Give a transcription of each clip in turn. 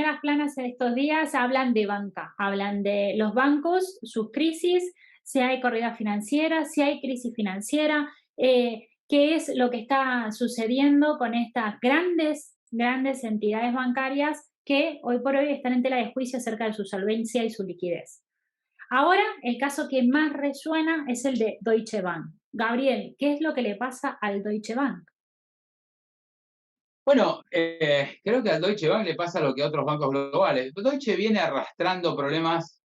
primeras planas en estos días hablan de banca, hablan de los bancos, sus crisis, si hay corrida financiera, si hay crisis financiera, qué es lo que está sucediendo con estas grandes entidades bancarias que hoy por hoy están en tela de juicio acerca de su solvencia y su liquidez. Ahora, el caso que más resuena es el de Deutsche Bank. Gabriel, ¿qué es lo que le pasa al Deutsche Bank? Bueno, creo que al Deutsche Bank le pasa lo que a otros bancos globales. Deutsche viene arrastrando problemas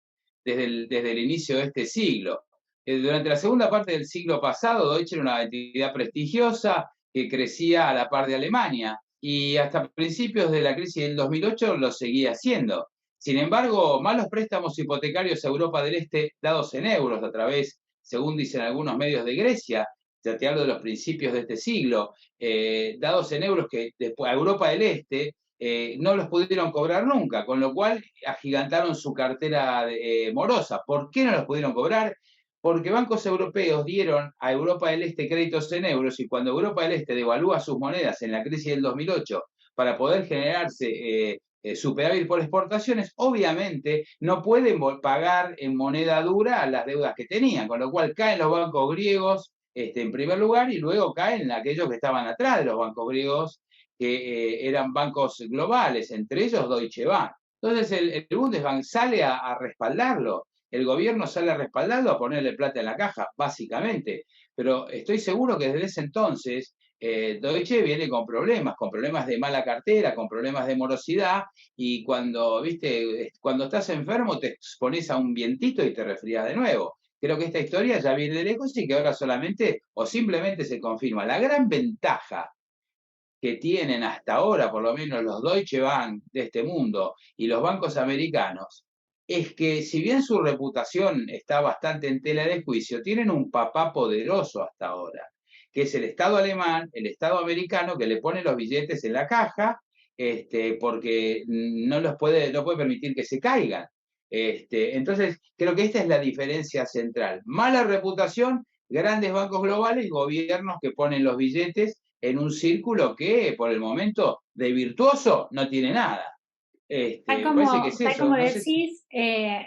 desde el inicio de este siglo. Durante la segunda parte del siglo pasado, Deutsche era una entidad prestigiosa que crecía a la par de Alemania y hasta principios de la crisis del 2008 lo seguía haciendo. Sin embargo, malos préstamos hipotecarios a Europa del Este dados en euros a través, según dicen algunos medios de Grecia, ya te hablo de los principios de este siglo, dados en euros que después a Europa del Este no los pudieron cobrar nunca, con lo cual agigantaron su cartera morosa. ¿Por qué no los pudieron cobrar? Porque bancos europeos dieron a Europa del Este créditos en euros y cuando Europa del Este devalúa sus monedas en la crisis del 2008 para poder generarse superávit por exportaciones, obviamente no pueden pagar en moneda dura las deudas que tenían, con lo cual caen los bancos griegos en primer lugar y luego caen aquellos que estaban atrás de los bancos griegos que eran bancos globales, entre ellos Deutsche Bank. Entonces el Bundesbank sale a respaldarlo, el gobierno sale a respaldarlo, a ponerle plata en la caja, básicamente. Pero estoy seguro que desde ese entonces Deutsche viene con problemas de mala cartera, con problemas de morosidad, y cuando, viste, cuando estás enfermo te expones a un vientito y te resfrías de nuevo. Creo que esta historia ya viene de lejos y que ahora solamente o simplemente se confirma. La gran ventaja que tienen hasta ahora, por lo menos los Deutsche Bank de este mundo y los bancos americanos, es que si bien su reputación está bastante en tela de juicio, tienen un papá poderoso hasta ahora, que es el Estado alemán, el Estado americano, que le pone los billetes en la caja, porque no puede permitir que se caigan. Entonces, creo que esta es la diferencia central. Mala reputación, grandes bancos globales, gobiernos que ponen los billetes en un círculo que por el momento de virtuoso no tiene nada. Me parece que es Tal eso. como No sé si. decís,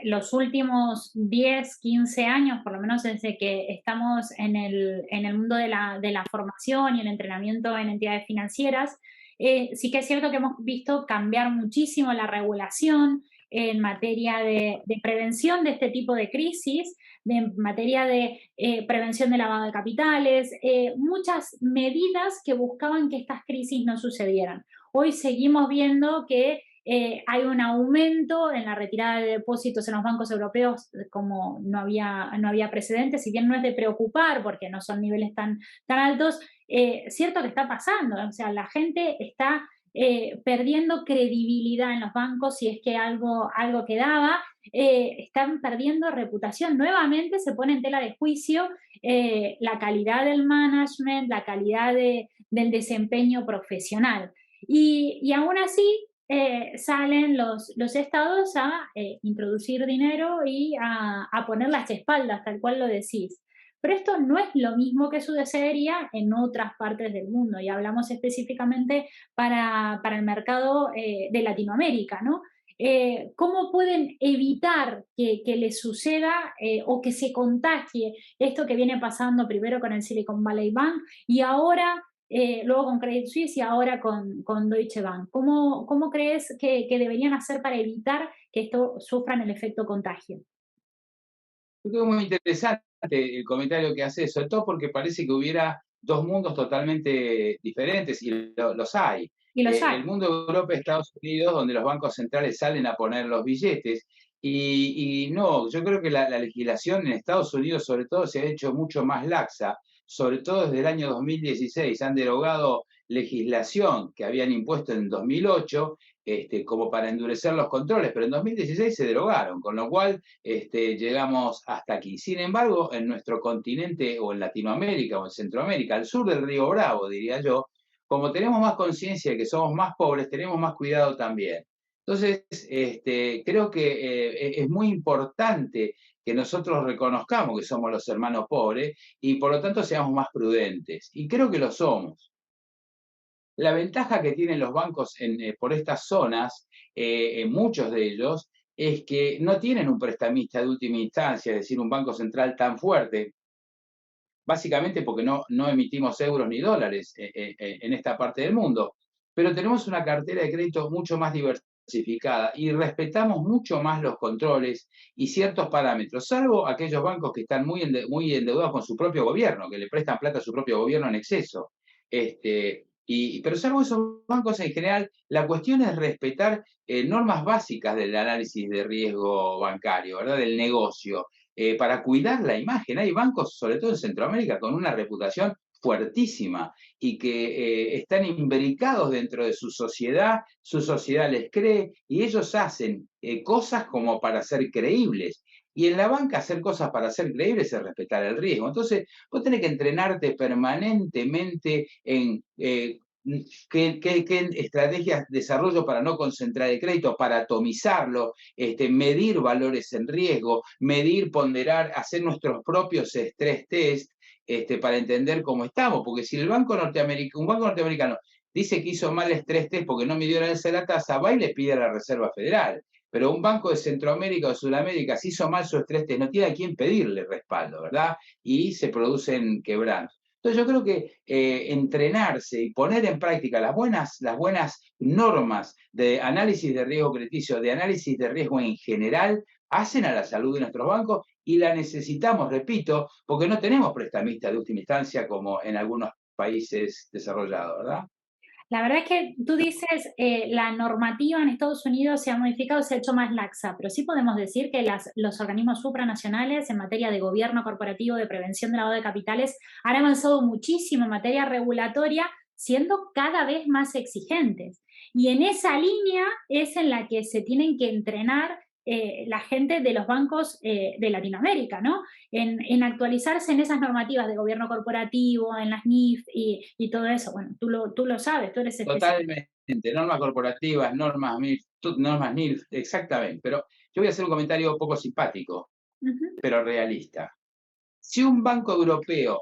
los últimos 10, 15 años, por lo menos desde que estamos en el mundo de la formación y el entrenamiento en entidades financieras, sí que es cierto que hemos visto cambiar muchísimo la regulación en materia de prevención de este tipo de crisis, en materia de prevención de lavado de capitales, muchas medidas que buscaban que estas crisis no sucedieran. Hoy seguimos viendo que hay un aumento en la retirada de depósitos en los bancos europeos como no había precedentes, si bien no es de preocupar porque no son niveles tan altos, cierto que está pasando, o sea, la gente está perdiendo credibilidad en los bancos si es que algo quedaba, están perdiendo reputación, nuevamente se pone en tela de juicio la calidad del management, la calidad del desempeño profesional. Y aún así, salen los estados a introducir dinero y a poner las espaldas, tal cual lo decís. Pero esto no es lo mismo que sucedería en otras partes del mundo, y hablamos específicamente para el mercado de Latinoamérica, ¿no? ¿Cómo pueden evitar que les suceda o que se contagie esto que viene pasando primero con el Silicon Valley Bank y ahora luego con Credit Suisse y ahora con Deutsche Bank? ¿Cómo crees que deberían hacer para evitar que esto sufran el efecto contagio? Yo creo muy interesante el comentario que hace, sobre todo porque parece que hubiera dos mundos totalmente diferentes y los hay. Y los hay. El mundo de Europa y Estados Unidos, donde los bancos centrales salen a poner los billetes, y no, yo creo que la legislación en Estados Unidos sobre todo se ha hecho mucho más laxa, sobre todo desde el año 2016. Han derogado legislación que habían impuesto en 2008, como para endurecer los controles, pero en 2016 se derogaron, con lo cual llegamos hasta aquí. Sin embargo, en nuestro continente o en Latinoamérica o en Centroamérica, al sur del Río Bravo, diría yo, como tenemos más conciencia de que somos más pobres, tenemos más cuidado también. Entonces, creo que es muy importante que nosotros reconozcamos que somos los hermanos pobres y por lo tanto seamos más prudentes. Y creo que lo somos. La ventaja que tienen los bancos por estas zonas, en muchos de ellos, es que no tienen un prestamista de última instancia, es decir, un banco central tan fuerte, básicamente porque no emitimos euros ni dólares en esta parte del mundo, pero tenemos una cartera de crédito mucho más diversificada y respetamos mucho más los controles y ciertos parámetros, salvo aquellos bancos que están muy endeudados con su propio gobierno, que le prestan plata a su propio gobierno en exceso. Pero salvo esos bancos en general, la cuestión es respetar normas básicas del análisis de riesgo bancario, ¿verdad? Del negocio, para cuidar la imagen. Hay bancos, sobre todo en Centroamérica, con una reputación fuertísima y que están imbricados dentro de su sociedad les cree y ellos hacen cosas como para ser creíbles. Y en la banca hacer cosas para ser creíbles es respetar el riesgo. Entonces, vos tenés que entrenarte permanentemente en qué estrategias desarrollo para no concentrar el crédito, para atomizarlo, medir valores en riesgo, medir, ponderar, hacer nuestros propios stress test, para entender cómo estamos. Porque si un banco norteamericano dice que hizo mal stress test porque no midió la tasa, va y le pide a la Reserva Federal. Pero un banco de Centroamérica o Sudamérica, si hizo mal su estrés test, no tiene a quién pedirle respaldo, ¿verdad? Y se producen quebrantos. Entonces yo creo que entrenarse y poner en práctica las buenas normas de análisis de riesgo crediticio, de análisis de riesgo en general, hacen a la salud de nuestros bancos y la necesitamos, repito, porque no tenemos prestamistas de última instancia como en algunos países desarrollados, ¿verdad? La verdad es que tú dices, la normativa en Estados Unidos se ha modificado, se ha hecho más laxa, pero sí podemos decir que los organismos supranacionales en materia de gobierno corporativo, de prevención de lavado de capitales, han avanzado muchísimo en materia regulatoria, siendo cada vez más exigentes. Y en esa línea es en la que se tienen que entrenar la gente de los bancos de Latinoamérica, ¿no? En actualizarse en esas normativas de gobierno corporativo, en las NIF y todo eso. Bueno, tú lo sabes, tú eres especialista. Totalmente, normas corporativas, normas NIF, exactamente. Pero yo voy a hacer un comentario poco simpático, Ujú. pero realista. Si un banco europeo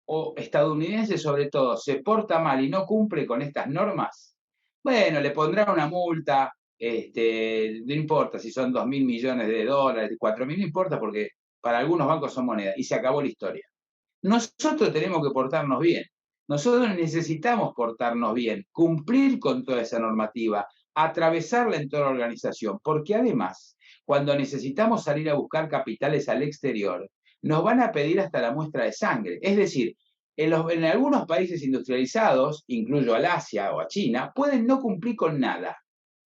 o estadounidense sobre todo se porta mal y no cumple con estas normas, bueno, le pondrá una multa, no importa si son 2.000 millones de dólares, 4.000, no importa porque para algunos bancos son moneda y se acabó la historia. Nosotros tenemos que portarnos bien. Nosotros necesitamos portarnos bien, cumplir con toda esa normativa, atravesarla en toda la organización, porque además, cuando necesitamos salir a buscar capitales al exterior, nos van a pedir hasta la muestra de sangre. Es decir, en algunos países industrializados, incluyo al Asia o a China, pueden no cumplir con nada,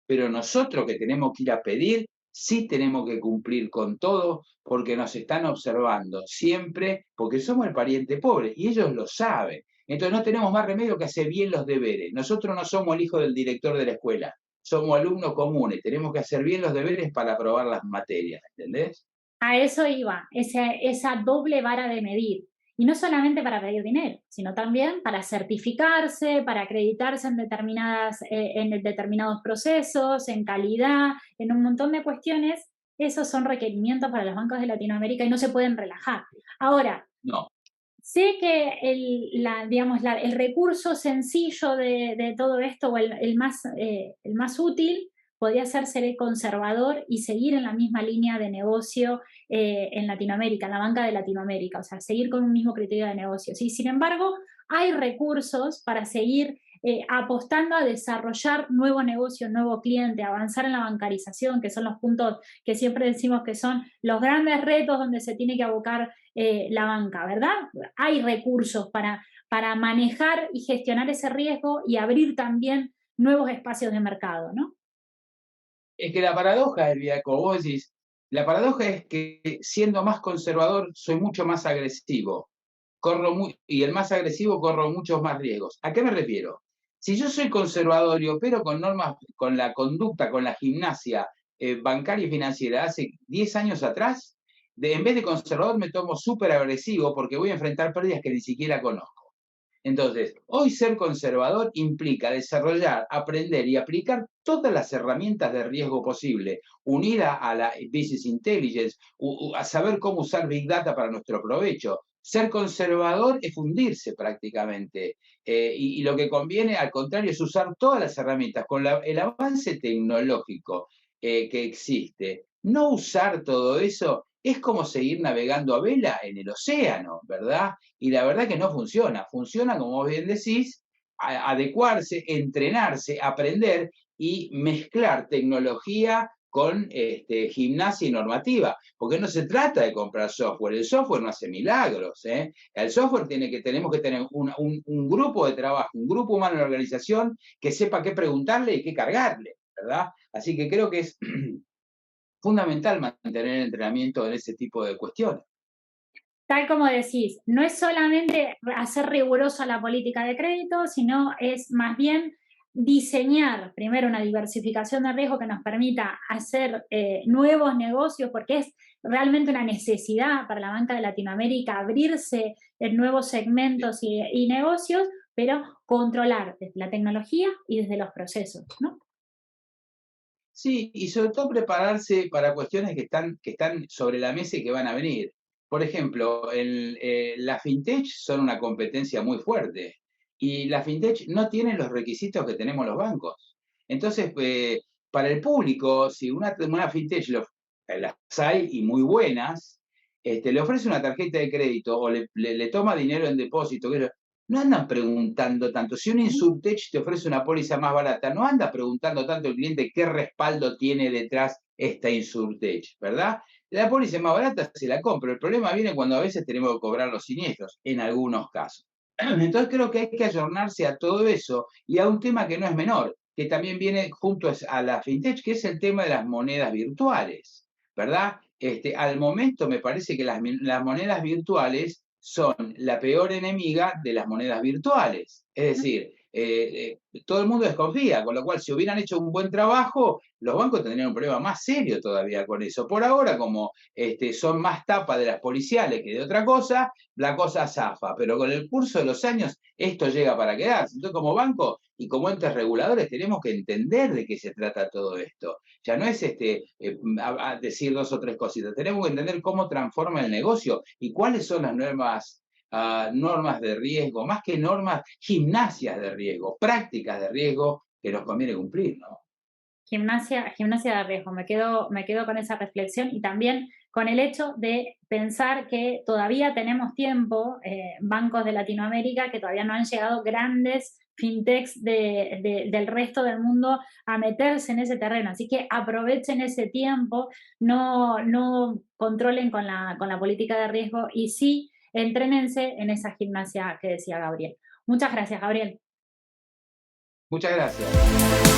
pero nosotros que tenemos que ir a pedir, sí tenemos que cumplir con todo porque nos están observando siempre, porque somos el pariente pobre y ellos lo saben. Entonces no tenemos más remedio que hacer bien los deberes. Nosotros no somos el hijo del director de la escuela, somos alumnos comunes, tenemos que hacer bien los deberes para aprobar las materias, ¿entendés? A eso iba, esa doble vara de medir. Y no solamente para pedir dinero, sino también para certificarse, para acreditarse en determinados procesos, en calidad, en un montón de cuestiones. Esos son requerimientos para los bancos de Latinoamérica y no se pueden relajar. Ahora, No, sé que el recurso sencillo de todo esto, o el más útil, podría ser el conservador y seguir en la misma línea de negocio en Latinoamérica, en la banca de Latinoamérica, o sea, seguir con un mismo criterio de negocio. ¿Sí? Sin embargo, hay recursos para seguir apostando a desarrollar nuevo negocio, nuevo cliente, avanzar en la bancarización, que son los puntos que siempre decimos que son los grandes retos donde se tiene que abocar la banca, ¿verdad? Hay recursos para manejar y gestionar ese riesgo y abrir también nuevos espacios de mercado, ¿no? es que la paradoja, Elvia, como vos decís, la paradoja es que siendo más conservador soy mucho más agresivo. Y el más agresivo corro muchos más riesgos. ¿A qué me refiero? Si yo soy conservador y opero con normas, con la conducta, con la gimnasia bancaria y financiera hace 10 años atrás, en vez de conservador me tomo súper agresivo porque voy a enfrentar pérdidas que ni siquiera conozco. Entonces, hoy ser conservador implica desarrollar, aprender y aplicar todas las herramientas de riesgo posible, unida a la business intelligence, a saber cómo usar Big Data para nuestro provecho, Ser conservador es fundirse prácticamente. Y lo que conviene, al contrario, es usar todas las herramientas. Con el avance tecnológico que existe, no usar todo eso es como seguir navegando a vela en el océano, ¿verdad? Y la verdad que no funciona. Funciona, como vos bien decís, adecuarse, entrenarse, aprender y mezclar tecnología con gimnasia y normativa, porque no se trata de comprar software, el software no hace milagros, ¿eh? El software tenemos que tener un grupo de trabajo, un grupo humano en la organización que sepa qué preguntarle y qué cargarle, ¿verdad? Así que creo que es fundamental mantener el entrenamiento en ese tipo de cuestiones. Tal como decís, no es solamente hacer rigurosa la política de crédito, sino es más bien diseñar primero una diversificación de riesgo que nos permita hacer nuevos negocios, porque es realmente una necesidad para la banca de Latinoamérica abrirse en nuevos segmentos y negocios, pero controlar desde la tecnología y desde los procesos, ¿no? Sí, y sobre todo prepararse para cuestiones que están sobre la mesa y que van a venir. Por ejemplo, las fintech son una competencia muy fuerte y las fintech no tienen los requisitos que tenemos los bancos. Entonces, para el público, si una fintech, las hay y muy buenas, le ofrece una tarjeta de crédito o le toma dinero en depósito, no andan preguntando tanto. Si un Insurtech te ofrece una póliza más barata, no anda preguntando tanto el cliente qué respaldo tiene detrás esta Insurtech, ¿verdad? La póliza más barata se la compra. El problema viene cuando a veces tenemos que cobrar los siniestros, en algunos casos. Entonces creo que hay que ayornarse a todo eso y a un tema que no es menor, que también viene junto a la fintech, que es el tema de las monedas virtuales, ¿verdad? Al momento me parece que las monedas virtuales son la peor enemiga de las monedas virtuales. Es decir, todo el mundo desconfía, con lo cual si hubieran hecho un buen trabajo, los bancos tendrían un problema más serio todavía con eso. Por ahora, como son más tapas de las policiales que de otra cosa, la cosa zafa, pero con el curso de los años esto llega para quedarse. Entonces, como banco y como entes reguladores tenemos que entender de qué se trata todo esto. Ya no es a decir dos o tres cositas, tenemos que entender cómo transforma el negocio y cuáles son las nuevas normas de riesgo, más que normas, gimnasias de riesgo, prácticas de riesgo que nos conviene cumplir, ¿no? Gimnasia de riesgo, me quedo con esa reflexión y también con el hecho de pensar que todavía tenemos tiempo, bancos de Latinoamérica, que todavía no han llegado grandes fintechs del resto del mundo a meterse en ese terreno. Así que aprovechen ese tiempo, no controlen con la política de riesgo y sí entrénense en esa gimnasia que decía Gabriel. Muchas gracias, Gabriel. Muchas gracias.